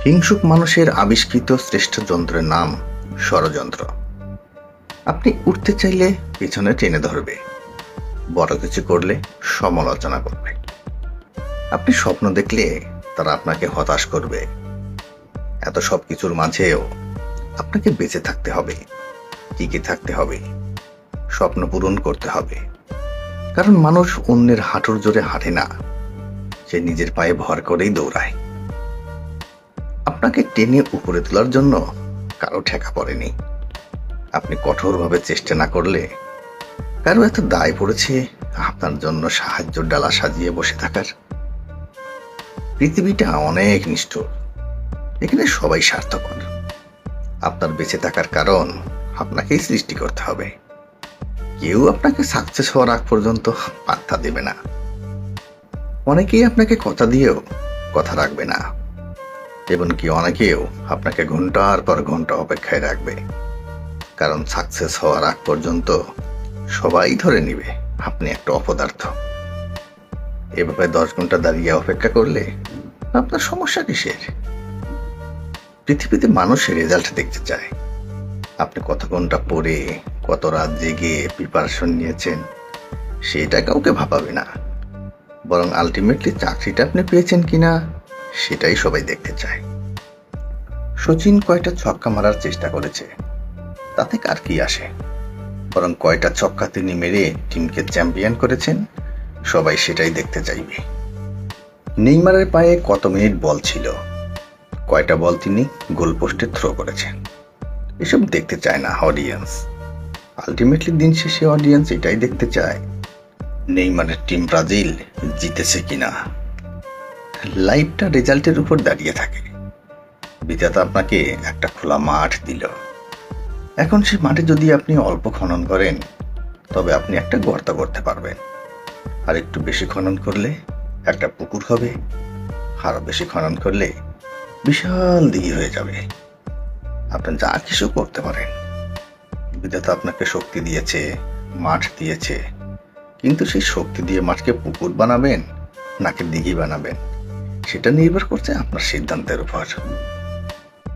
হিংসুক মানুষের আবিষ্কৃত শ্রেষ্ঠ যন্ত্রের নাম ষড়যন্ত্র। আপনি উঠতে চাইলে পিছনে টেনে ধরবে, বড় কিছু করলে সমালোচনা করবে। আপনি স্বপ্ন দেখলে তারা আপনাকে হতাশ করবে। এত সব কিছুর মাঝেও আপনাকে বেঁচে থাকতে হবে, টিকে থাকতে হবে, স্বপ্ন পূরণ করতে হবে। কারণ মানুষ অন্যের হাঁটুর জোরে হাঁটে না, সে নিজের পায়ে ভর করেই দৌড়ায়। আপনাকে টেনে উপরে তোলার জন্য কারো ঠেকা পড়েনি। আপনি কঠোরভাবে চেষ্টা না করলে কারো এত দায় পড়েছে আপনার জন্য সাহায্যের ডালা সাজিয়ে বসে থাকার। পৃথিবীটা অনেক নিষ্ঠুর, এখানে সবাই স্বার্থপর। আপনার বেঁচে থাকার কারণ আপনাকেই সৃষ্টি করতে হবে। কেউ আপনাকে সাকসেস হওয়ার আগ পর্যন্ত পাত্তা দেবে না। অনেকেই আপনাকে কথা দিয়েও কথা রাখবে না, এমনকি অনেকেও আপনাকে ঘন্টার পর ঘন্টা অপেক্ষায় রাখবে। কারণ সাকসেস হওয়ার আগ পর্যন্ত সবাই ধরে নিবে আপনি একটা অপদার্থ। এভাবে 10 ঘন্টা দাঁড়িয়ে অপেক্ষা করলে আপনার সমস্যা কিসের? পৃথিবীতে মানুষ রেজাল্ট দেখতে চায়। আপনি কত ঘন্টা পড়ে, কত রাত জেগে প্রিপারেশন নিয়েছেন সেটা কাউকে ভাবাবে না, বরং আলটিমেটলি চাকরিটা আপনি পেয়েছেন কিনা সেটাই সবাই দেখতে চায়। সচিন কয়টা ছক্কা মারার চেষ্টা করেছে তাতে কার কি আসে, বরং কয়টা ছক্কা তিনি মেরে টিমকে চ্যাম্পিয়ন করেছেন সবাই সেটাই দেখতে চাইবে। নেইমারের পায়ে কত মিনিট বল ছিল, কয়টা বল তিনি গোলপোস্টে থ্রো করেছেন, এসব দেখতে চায় না অডিয়েন্স। আলটিমেটলি দিন শেষে অডিয়েন্স এটাই দেখতে চায় নেইমারের টিম ব্রাজিল জিতেছে কিনা। লাইফটা রেজাল্টের উপর দাঁড়িয়ে থাকে। বিধাতা আপনাকে একটা খোলা মাঠ দিল, এখন সেই মাঠে যদি আপনি অল্প খনন করেন তবে আপনি একটা গর্ত করতে পারবেন, আর একটু বেশি খনন করলে একটা পুকুর হবে, আরো বেশি খনন করলে বিশাল দিঘি হয়ে যাবে। আপনি যা কিছু করতে পারেন। বিধাতা আপনাকে শক্তি দিয়েছে, মাঠ দিয়েছে, কিন্তু সেই শক্তি দিয়ে মাঠকে পুকুর বানাবেন নাকি দিঘি বানাবেন সেটা নির্ভর করছে আপনার সিদ্ধান্তের উপর।